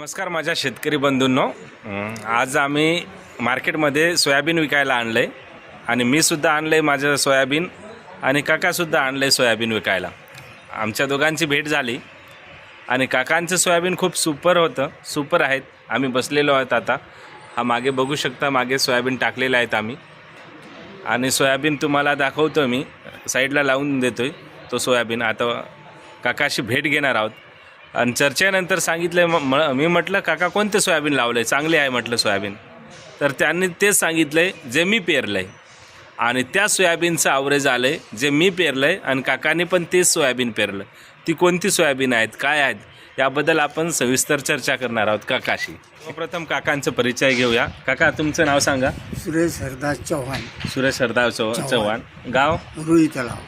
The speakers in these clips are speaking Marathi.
नमस्कार माझ्या शेतकरी बंधूंनो, आज आम्ही मार्केटमध्ये सोयाबीन विकायला आणलं आहे आणि मी सुद्धा आणलं आहे माझं सोयाबीन आणि काकासुद्धा आणलं आहे सोयाबीन विकायला. आमच्या दोघांची भेट झाली आणि काकांचं सोयाबीन खूप सुपर आहेत. आम्ही बसलेलो आहोत आता. हा मागे बघू शकता, मागे सोयाबीन टाकलेलं आहेत आम्ही आणि सोयाबीन तुम्हाला दाखवतो. मी साईडला लावून देतो आहे तो सोयाबीन. आता काकाशी भेट घेणार आहोत आणि चर्चेनंतर सांगितलं मी म्हटलं काका कोणते सोयाबीन लावलं आहे, चांगले आहे म्हटलं सोयाबीन. तर त्यांनी तेच सांगितलं आहे जे मी पेरलं आहे आणि त्या सोयाबीनचं ॲव्हरेज आलं आहे जे मी पेरलं आहे आणि काकांनी पण तेच सोयाबीन पेरलं. ती कोणती सोयाबीन आहेत, काय आहेत, याबद्दल आपण सविस्तर चर्चा करणार आहोत काकाशी. सर्वप्रथम काकांचं परिचय घेऊया. काका तुमचं नाव सांगा. सुरेश हरदास चव्हाण, सुरेश हरदास चव्हाण, गाव रुई तलाव,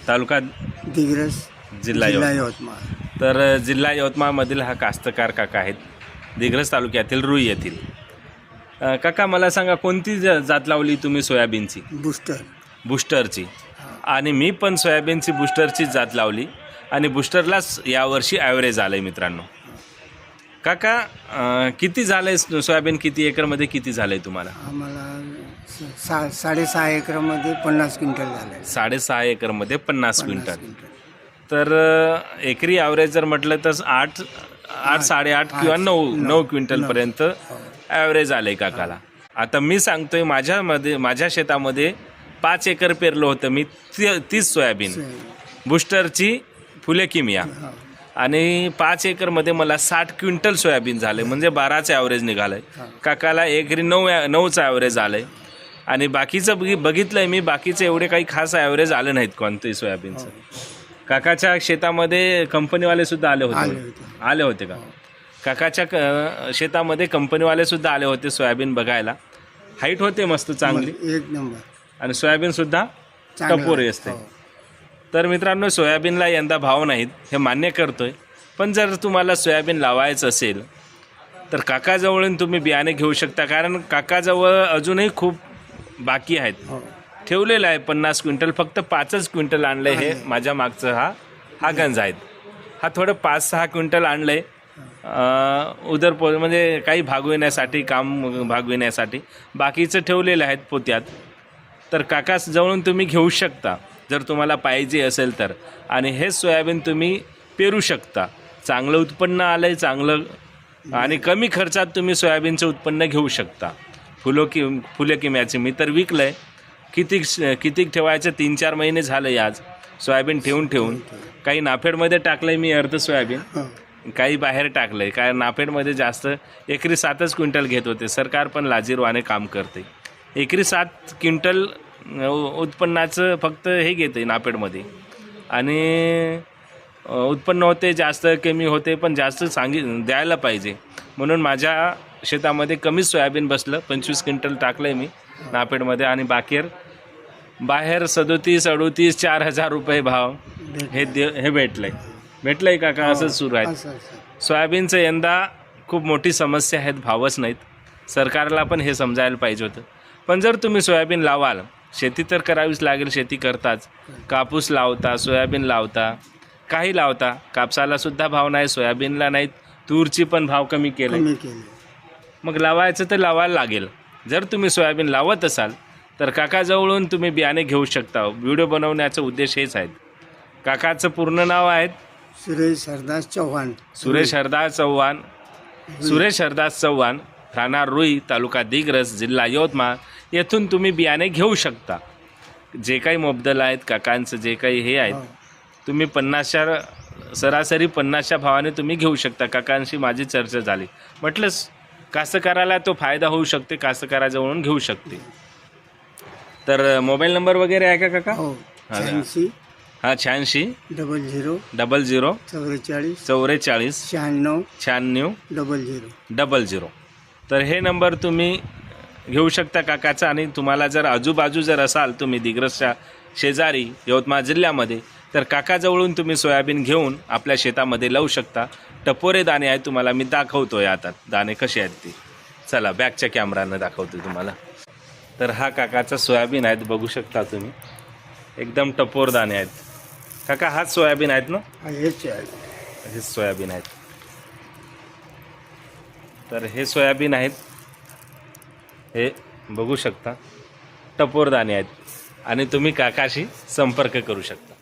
तालुका दिग्रस, जिल्हा यवतमाळ. तर जिल्हा यवतमाळमधील हा कास्तकार काका आहेत, दिग्रस तालुक्यातील रुई येथील. काका मला सांगा कोणती जात लावली तुम्ही सोयाबीनची? बुस्टरची. आणि मी पण सोयाबीनची बुस्टरची जात लावली आणि बुस्टरलाच यावर्षी ॲव्हरेज आलं आहे मित्रांनो. काका किती झालं आहे सोयाबीन, किती एकरमध्ये किती झालं आहे तुम्हाला? आम्हाला 6.5 एकरमध्ये 50 क्विंटल झालं. 6.5 एकरमध्ये 50 क्विंटल. तर एकरी ॲव्हरेज जर म्हटलं तर 8, 8.5 किंवा 9 क्विंटलपर्यंत ॲव्हरेज आलं आहे काकाला. आता मी सांगतोय माझ्या शेतामध्ये 5 एकर पेरलं होतं मी, 30 सोयाबीन बुस्टरची फुले किमिया आणि 5 एकरमध्ये मला 60 क्विंटल सोयाबीन झाले, म्हणजे 12चं ॲव्हरेज निघालं आहे. काकाला एकरी 9चं ॲव्हरेज आलं आहे आणि बाकीचं बघितलं आहे मी, बाकीचं एवढे काही खास ॲव्हरेज आलं नाहीत कोणतंही सोयाबीनचं. काकाच्या शेतामध्ये कंपनीवालेसुद्धा आले होते का? काकाच्या शेतामध्ये कंपनीवालेसुद्धा आले होते सोयाबीन बघायला. हाईट होते मस्त चांगली, एक नंबर, आणि सोयाबीनसुद्धा टपोरी असते. तर मित्रांनो, सोयाबीनला यंदा भाव नाहीत हे मान्य करतोय, पण जर तुम्हाला सोयाबीन लावायचं असेल तर काकाजवळून तुम्ही बियाणे घेऊ शकता. कारण काकाजवळ अजूनही खूप बाकी आहेत. ठेवलेलं आहे 50 क्विंटल, फक्त 5च क्विंटल आणलं आहे. हे माझ्या मागचं हा गंज आहेत. हा थोडं 5-6 क्विंटल आणलं आहे म्हणजे काही भागविण्यासाठी, काम भागविण्यासाठी. बाकीचं ठेवलेलं आहेत पोत्यात. तर काकाजवळून तुम्ही घेऊ शकता जर तुम्हाला पाहिजे असेल तर. आणि हे सोयाबीन तुम्ही पेरू शकता. चांगलं उत्पन्न आलं आहे, चांगलं आणि कमी खर्चात तुम्ही सोयाबीनचं उत्पन्न घेऊ शकता. फुले किम्याचे मी तर विकलं आहे. किती ठेवायचं, 3-4 महिने झाले आज सोयाबीन ठेवून. काही नाफेडमध्ये टाकलं आहे मी अर्ध सोयाबीन, काही बाहेर टाकलं आहे. काय नाफेडमध्ये जास्त एकरी 7च क्विंटल घेत होते. सरकार पण लाजीरवाने काम करते. एकरी 7 क्विंटल उत्पन्नाचं फक्त हे घेते नाफेडमध्ये आणि उत्पन्न होते जास्त, कमी होते, पण जास्त द्यायला पाहिजे. म्हणून माझ्या शेतामध्ये कमीच सोयाबीन बसलं. 25 क्विंटल टाकलं आहे मी नाफेडमध्ये आणि बाहेर 37-38, 4,000 रुपये भाव हे भेटलंय काका. असंच सुरू आहे. सोयाबीनचं यंदा खूप मोठी समस्या आहेत, भावच नाहीत. सरकारला पण हे समजायला पाहिजे होतं. पण जर तुम्ही सोयाबीन लावाल, शेती तर करावीच लागेल, शेती करताच. कापूस लावता, सोयाबीन लावता, काही लावता. कापसाला सुद्धा भाव नाही, सोयाबीनला नाहीत, तूरची पण भाव कमी केले. मग लावायचं तर लावायला लागेल. जर तुम्ही सोयाबीन लावत असाल तर काकाजवळून तुम्ही बियाणे घेऊ शकता. व्हिडिओ बनवण्याचा उद्देश हेच आहे. काकाचं पूर्ण नाव आहे सुरेश हरदास चव्हाण. सुरेश हरदास चव्हाण, राहणार रुई, तालुका दिग्रस, जिल्हा यवतमाळ. येथून तुम्ही बियाणे घेऊ शकता. जे काही मोबदला आहेत काकांचं, जे काही हे आहेत, तुम्ही 50च्या सरासरी 50च्या भावाने तुम्ही घेऊ शकता. काकांशी माझी चर्चा झाली. म्हटलंच कास्तकाराला तो फायदा होऊ शकते, कास्तकाराजवळून घेऊ शकते. तर मोबाईल नंबर वगैरे आहे का काका? 86 86 00 00 44 96 96 00. तर हे नंबर तुम्ही घेऊ शकता काकाचा. आणि तुम्हाला जर आजूबाजू जर असाल तुम्ही दिग्रसच्या शेजारी यवतमाळ जिल्ह्यामध्ये, तर काकाजवळून तुम्ही सोयाबीन घेऊन आपल्या शेतामध्ये लावू शकता. टपोरे दाणे आहेत, तुम्हाला मी दाखवतोय आता दाणे कसे आहेत ते. चला बॅकच्या कॅमेरानं दाखवतो तुम्हाला. तर हा काकाचा सोयाबीन आहेत, बघू शकता तुम्ही, एकदम टपोर दाणे आहेत. काका हाच सोयाबीन आहेत ना? हेच सोयाबीन आहेत. तर हे सोयाबीन आहेत, हे बघू शकता टपोरदाणे आहेत आणि तुम्ही काकाशी संपर्क करू शकता.